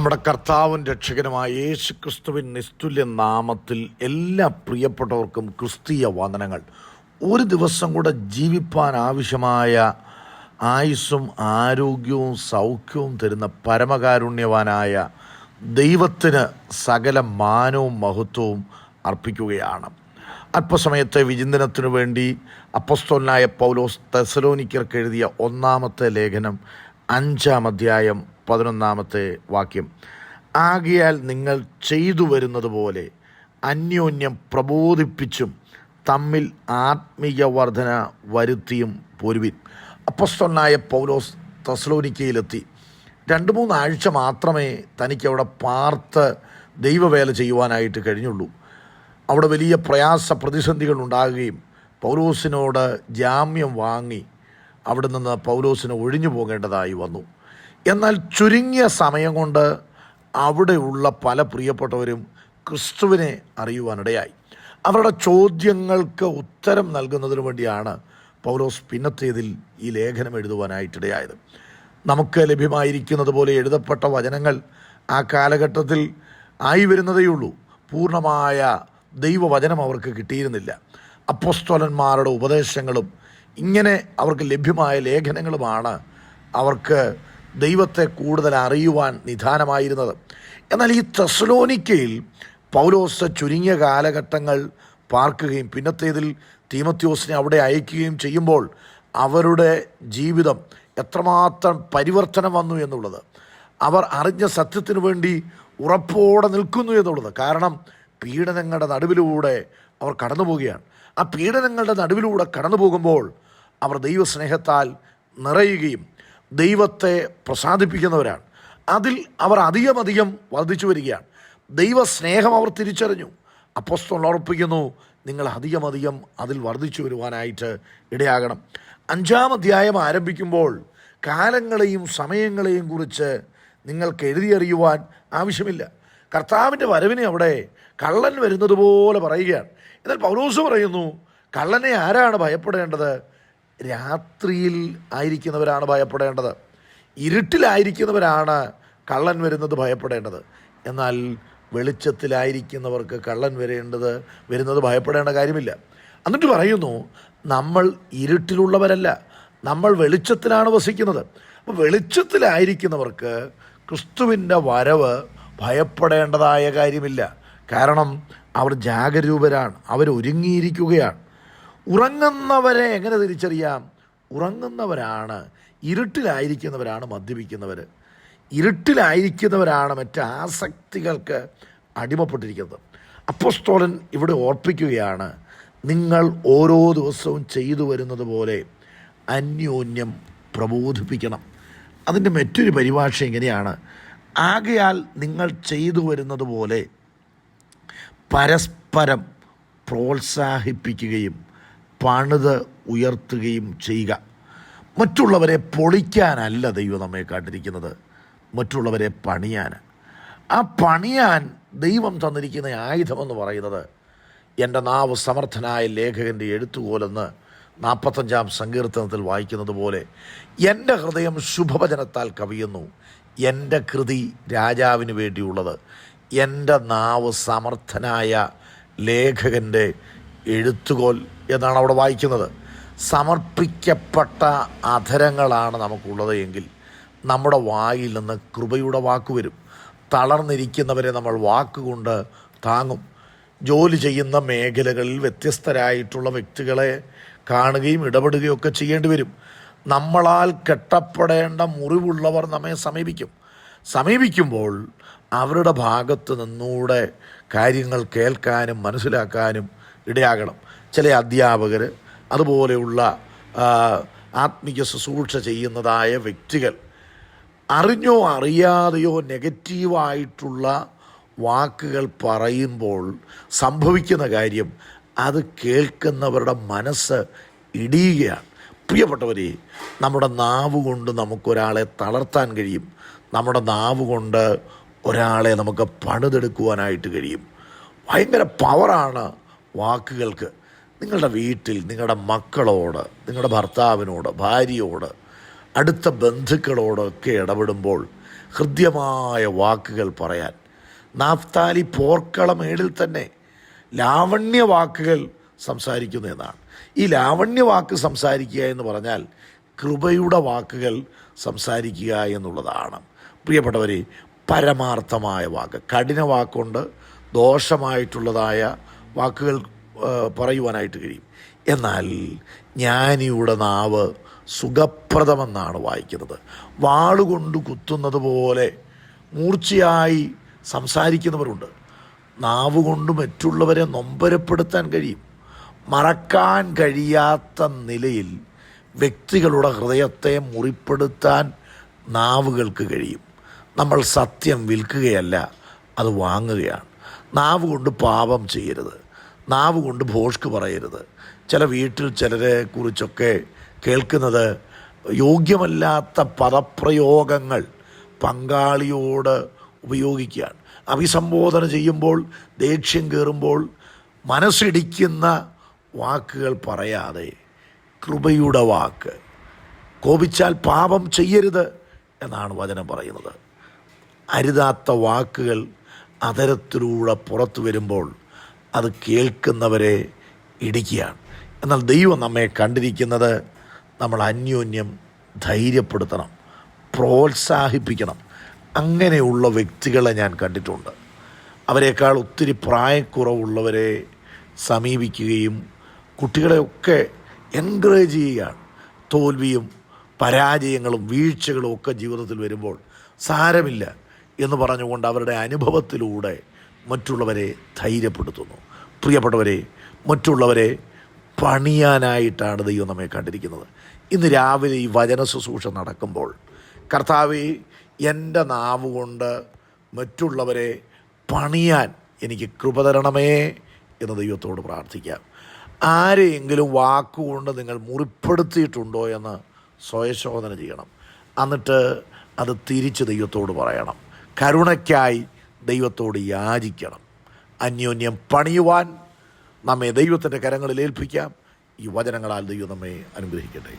നമ്മുടെ കർത്താവും രക്ഷകനുമായ യേശു ക്രിസ്തുവിൻ നിസ്തുല്യ നാമത്തിൽ എല്ലാ പ്രിയപ്പെട്ടവർക്കും ക്രിസ്തീയ വന്ദനങ്ങൾ. ഒരു ദിവസം കൂടെ ജീവിപ്പാൻ ആവശ്യമായ ആയുസ്സും ആരോഗ്യവും സൗഖ്യവും തരുന്ന പരമകാരുണ്യവാനായ ദൈവത്തിന് സകല മാനവും മഹത്വവും അർപ്പിക്കുകയാണ്. അല്പസമയത്തെ വിചിന്തനത്തിനു വേണ്ടി അപ്പോസ്തലനായ പൗലോസ് തെസ്സലോനിക്കർക്ക് എഴുതിയ ഒന്നാമത്തെ ലേഖനം 5-ാം അധ്യായം 11-ാമത്തെ വാക്യം. ആകയാൽ നിങ്ങൾ ചെയ്തു വരുന്നത് പോലെ അന്യോന്യം പ്രബോധിപ്പിച്ചും തമ്മിൽ ആത്മീയ വർധന വരുത്തിയും പോരുവിൻ. അപ്പോസ്തലനായ പൗലോസ് തെസ്സലോനിക്കയിലെത്തി 2-3 ആഴ്ച മാത്രമേ തനിക്കവിടെ പാർത്ത് ദൈവവേല ചെയ്യുവാനായിട്ട് കഴിഞ്ഞുള്ളൂ. അവിടെ വലിയ പ്രയാസ പ്രതിസന്ധികൾ ഉണ്ടാകുകയും പൗലോസിനോട് ജാമ്യം വാങ്ങി അവിടെ നിന്ന് പൗലോസിന് ഒഴിഞ്ഞു പോകേണ്ടതായി വന്നു. എന്നാൽ ചുരുങ്ങിയ സമയം കൊണ്ട് അവിടെയുള്ള പല പ്രിയപ്പെട്ടവരും ക്രിസ്തുവിനെ അറിയുവാനിടയായി. അവരുടെ ചോദ്യങ്ങൾക്ക് ഉത്തരം നൽകുന്നതിന് വേണ്ടിയാണ് പൗലോസ് പിന്നത്തേതിൽ ഈ ലേഖനം എഴുതുവാനായിട്ടിടയായത്. നമുക്ക് ലഭ്യമായിരിക്കുന്നത് പോലെ എഴുതപ്പെട്ട വചനങ്ങൾ ആ കാലഘട്ടത്തിൽ ആയി വരുന്നതേയുള്ളൂ. പൂർണ്ണമായ ദൈവവചനം അവർക്ക് കിട്ടിയിരുന്നില്ല. അപ്പോസ്തലന്മാരുടെ ഉപദേശങ്ങളും ഇങ്ങനെ അവർക്ക് ലഭ്യമായ ലേഖനങ്ങളുമാണ് അവർക്ക് ദൈവത്തെ കൂടുതൽ അറിയുവാൻ നിദാനമായിരുന്നത്. എന്നാൽ ഈ തെസ്സലോനിക്കയിൽ പൗലോസ് ചുരുങ്ങിയ കാലഘട്ടങ്ങൾ പാർക്കുകയും പിന്നത്തേതിൽ തീമോഥെയോസിനെ അവിടെ അയക്കുകയും ചെയ്യുമ്പോൾ അവരുടെ ജീവിതം എത്രമാത്രം പരിവർത്തനം വന്നു എന്നുള്ളത്, അവർ അറിഞ്ഞ സത്യത്തിനു വേണ്ടി ഉറപ്പോടെ നിൽക്കുന്നു എന്നുള്ളത്. കാരണം പീഡനങ്ങളുടെ നടുവിലൂടെ അവർ കടന്നു പോവുകയാണ്. ആ പീഡനങ്ങളുടെ നടുവിലൂടെ കടന്നു പോകുമ്പോൾ അവർ ദൈവസ്നേഹത്താൽ നിറയുകയും ദൈവത്തെ പ്രസാദിപ്പിക്കുന്നവരാണ്. അതിൽ അവർ അധികം വർദ്ധിച്ചു വരികയാണ്. ദൈവസ്നേഹം അവർ തിരിച്ചറിഞ്ഞു. അപ്പോസ്തലൻ ഓർപ്പിക്കുന്നു, നിങ്ങൾ അധികം അതിൽ വർദ്ധിച്ചു വരുവാനായിട്ട് ഇടയാകണം. 5-ാം അധ്യായം ആരംഭിക്കുമ്പോൾ കാലങ്ങളെയും സമയങ്ങളെയും കുറിച്ച് നിങ്ങൾക്ക് എഴുതിയറിയുവാൻ ആവശ്യമില്ല. കർത്താവിൻ്റെ വരവിനെ അവിടെ കള്ളൻ വരുന്നത് പോലെ പറയുകയാണ്. എന്നാൽ പൗലോസ് പറയുന്നു, കള്ളനെ ആരാണ് ഭയപ്പെടേണ്ടത്? രാത്രിയിൽ ആയിരിക്കുന്നവരാണ് ഭയപ്പെടേണ്ടത്. ഇരുട്ടിലായിരിക്കുന്നവരാണ് കള്ളൻ വരുന്നത് ഭയപ്പെടേണ്ടത്. എന്നാൽ വെളിച്ചത്തിലായിരിക്കുന്നവർക്ക് കള്ളൻ വരുന്നത് ഭയപ്പെടേണ്ട കാര്യമില്ല. എന്നിട്ട് പറയുന്നു, നമ്മൾ ഇരുട്ടിലുള്ളവരല്ല, നമ്മൾ വെളിച്ചത്തിലാണ് വസിക്കുന്നത്. അപ്പോൾ വെളിച്ചത്തിലായിരിക്കുന്നവർക്ക് ക്രിസ്തുവിൻ്റെ വരവ് ഭയപ്പെടേണ്ടതായ കാര്യമില്ല. കാരണം അവർ ജാഗരൂകരാണ്, അവരൊരുങ്ങിയിരിക്കുകയാണ്. ഉറങ്ങുന്നവരെ എങ്ങനെ തിരിച്ചറിയാം? ഉറങ്ങുന്നവരാണ്, ഇരുട്ടിലായിരിക്കുന്നവരാണ് മദ്യപിക്കുന്നവർ, ഇരുട്ടിലായിരിക്കുന്നവരാണ് മറ്റ് ആസക്തികൾക്ക് അടിമപ്പെട്ടിരിക്കുന്നത്. അപ്പോസ്തലൻ ഇവിടെ ഓർപ്പിക്കുകയാണ്, നിങ്ങൾ ഓരോ ദിവസവും ചെയ്തു വരുന്നത് പോലെ അന്യോന്യം പ്രബോധിപ്പിക്കണം. അതിൻ്റെ മറ്റൊരു പരിഭാഷ ഇങ്ങനെയാണ്, ആകയാൽ നിങ്ങൾ ചെയ്തു വരുന്നത് പോലെ പരസ്പരം പ്രോത്സാഹിപ്പിക്കുകയും പണിത് ഉയർത്തുകയും ചെയ്യുക. മറ്റുള്ളവരെ പൊളിക്കാനല്ല ദൈവം നമ്മെ കാട്ടിരിക്കുന്നത്, മറ്റുള്ളവരെ പണിയാൻ. ആ പണിയാൻ ദൈവം തന്നിരിക്കുന്ന ആയുധമെന്ന് പറയുന്നത് എൻ്റെ നാവ് സമർത്ഥനായ ലേഖകൻ്റെ എഴുത്തുപോലെന്ന് 45-ാം സങ്കീർത്തനത്തിൽ വായിക്കുന്നത് പോലെ, എൻ്റെ ഹൃദയം ശുഭവചനത്താൽ കവിയുന്നു, എൻ്റെ കൃതി രാജാവിന് വേണ്ടിയുള്ളത്. എൻ്റെ നാവ് സമർത്ഥനായ ലേഖകൻ്റെ എഴുത്തുകോൽ എന്നാണ് അവിടെ വായിക്കുന്നത്. സമർപ്പിക്കപ്പെട്ട അധരങ്ങളാണ് നമുക്കുള്ളത് എങ്കിൽ നമ്മുടെ വായിൽ നിന്ന് കൃപയുടെ വാക്ക് വരും. തളർന്നിരിക്കുന്നവരെ നമ്മൾ വാക്കുകൊണ്ട് താങ്ങും. ജോലി ചെയ്യുന്ന മേഖലകളിൽ വ്യത്യസ്തരായിട്ടുള്ള വ്യക്തികളെ കാണുകയും ഇടപെടുകയൊക്കെ ചെയ്യേണ്ടി വരും. നമ്മളാൽ കെട്ടപ്പെടേണ്ട മുറിവുള്ളവർ നമ്മെ സമീപിക്കുമ്പോൾ അവരുടെ ഭാഗത്ത് നിന്നൂടെ കാര്യങ്ങൾ കേൾക്കാനും മനസ്സിലാക്കാനും ഇടയാകണം. ചില അധ്യാപകർ, അതുപോലെയുള്ള ആത്മീയ ശുശ്രൂഷ ചെയ്യുന്നതായ വ്യക്തികൾ അറിഞ്ഞോ അറിയാതെയോ നെഗറ്റീവായിട്ടുള്ള വാക്കുകൾ പറയുമ്പോൾ സംഭവിക്കുന്ന കാര്യം, അത് കേൾക്കുന്നവരുടെ മനസ്സ് ഇടിയുകയാണ്. പ്രിയപ്പെട്ടവരെ, നമ്മുടെ നാവ് കൊണ്ട് നമുക്കൊരാളെ തളർത്താൻ കഴിയും. നമ്മുടെ നാവ് കൊണ്ട് ഒരാളെ നമുക്ക് പണിതെടുക്കുവാനായിട്ട് കഴിയും. ഭയങ്കര പവറാണ് വാക്കുകൾക്ക്. നിങ്ങളുടെ വീട്ടിൽ നിങ്ങളുടെ മക്കളോട്, നിങ്ങളുടെ ഭർത്താവിനോട്, ഭാര്യയോട്, അടുത്ത ബന്ധുക്കളോടൊക്കെ ഇടപെടുമ്പോൾ ഹൃദ്യമായ വാക്കുകൾ പറയാൻ. നാഫ്താലി പോർക്കളമേടിൽ തന്നെ ലാവണ്യ വാക്കുകൾ സംസാരിക്കുന്നു എന്നാണ്. ഈ ലാവണ്യ വാക്ക് സംസാരിക്കുക എന്ന് പറഞ്ഞാൽ കൃപയുടെ വാക്കുകൾ സംസാരിക്കുക എന്നുള്ളതാണ്. പ്രിയപ്പെട്ടവരെ, പരമാർത്ഥമായ വാക്ക്, കഠിന വാക്കുണ്ട്, ദോഷമായിട്ടുള്ളതായ വാക്കുകൾ പറയുവാനായിട്ട് കഴിയും. എന്നാൽ ജ്ഞാനിയുടെ നാവ് സുഖപ്രദമെന്നാണ് വായിക്കുന്നത്. വാളുകൊണ്ട് കുത്തുന്നത് പോലെ മൂർച്ചയായി സംസാരിക്കുന്നവരുണ്ട്. നാവ് കൊണ്ട് മറ്റുള്ളവരെ നൊമ്പരപ്പെടുത്താൻ കഴിയും. മറക്കാൻ കഴിയാത്ത നിലയിൽ വ്യക്തികളുടെ ഹൃദയത്തെ മുറിപ്പെടുത്താൻ നാവുകൾക്ക് കഴിയും. നമ്മൾ സത്യം വിൽക്കുകയല്ല, അത് വാങ്ങുകയാണ്. നാവ് കൊണ്ട് പാപം ചെയ്യരുത്, നാവ് കൊണ്ട് ഭോഷ്ക് പറയരുത്. ചില വീട്ടിൽ ചിലരെ കുറിച്ചൊക്കെ കേൾക്കുന്നത് യോഗ്യമല്ലാത്ത പദപ്രയോഗങ്ങൾ പങ്കാളിയോട് ഉപയോഗിക്കുകയാണ്. അഭിസംബോധന ചെയ്യുമ്പോൾ, ദേഷ്യം കയറുമ്പോൾ മനസ്സിടിക്കുന്ന വാക്കുകൾ പറയാതെ കൃപയുടെ വാക്ക്, കോപിച്ചാൽ പാപം ചെയ്യരുത് എന്നാണ് വചനം പറയുന്നത്. അരുതാത്ത വാക്കുകൾ അതരത്തിലൂടെ പുറത്തു വരുമ്പോൾ അത് കേൾക്കുന്നവരെ ഇടിക്കുകയാണ്. എന്നാൽ ദൈവം നമ്മെ കണ്ടിരിക്കുന്നത് നമ്മൾ അന്യോന്യം ധൈര്യപ്പെടുത്തണം, പ്രോത്സാഹിപ്പിക്കണം. അങ്ങനെയുള്ള വ്യക്തികളെ ഞാൻ കണ്ടിട്ടുണ്ട്. അവരെക്കാൾ ഒത്തിരി പ്രായക്കുറവുള്ളവരെ സമീപിക്കുകയും കുട്ടികളെയൊക്കെ എൻകറേജ് ചെയ്യുകയാണ്. തോൽവിയും പരാജയങ്ങളും വീഴ്ചകളും ഒക്കെ ജീവിതത്തിൽ വരുമ്പോൾ സാരമില്ല എന്ന് പറഞ്ഞുകൊണ്ട് അവരുടെ അനുഭവത്തിലൂടെ മറ്റുള്ളവരെ ധൈര്യപ്പെടുത്തുന്നു. പ്രിയപ്പെട്ടവരെ, മറ്റുള്ളവരെ പണിയാനായിട്ടാണ് ദൈവം നമ്മെ കണ്ടിരിക്കുന്നത്. ഇന്ന് രാവിലെ ഈ വചന ശുശ്രൂഷ നടക്കുമ്പോൾ, കർത്താവേ, എൻ്റെ നാവ് കൊണ്ട് മറ്റുള്ളവരെ പണിയാൻ എനിക്ക് കൃപ തരണമേ എന്ന് ദൈവത്തോട് പ്രാർത്ഥിക്കാം. ആരെയെങ്കിലും വാക്കുകൊണ്ട് നിങ്ങൾ മുറിപ്പെടുത്തിയിട്ടുണ്ടോ എന്ന് സ്വയശോധന ചെയ്യണം. എന്നിട്ട് അത് തിരിച്ച് ദൈവത്തോട് പറയണം. കരുണയ്ക്കായി ദൈവത്തോട് യാചിക്കണം. അന്യോന്യം പണിയുവാൻ നമ്മെ ദൈവത്തിൻ്റെ കരങ്ങളിൽ ഏൽപ്പിക്കാം. ഈ വചനങ്ങളാൽ ദൈവം നമ്മെ അനുഗ്രഹിക്കട്ടെ.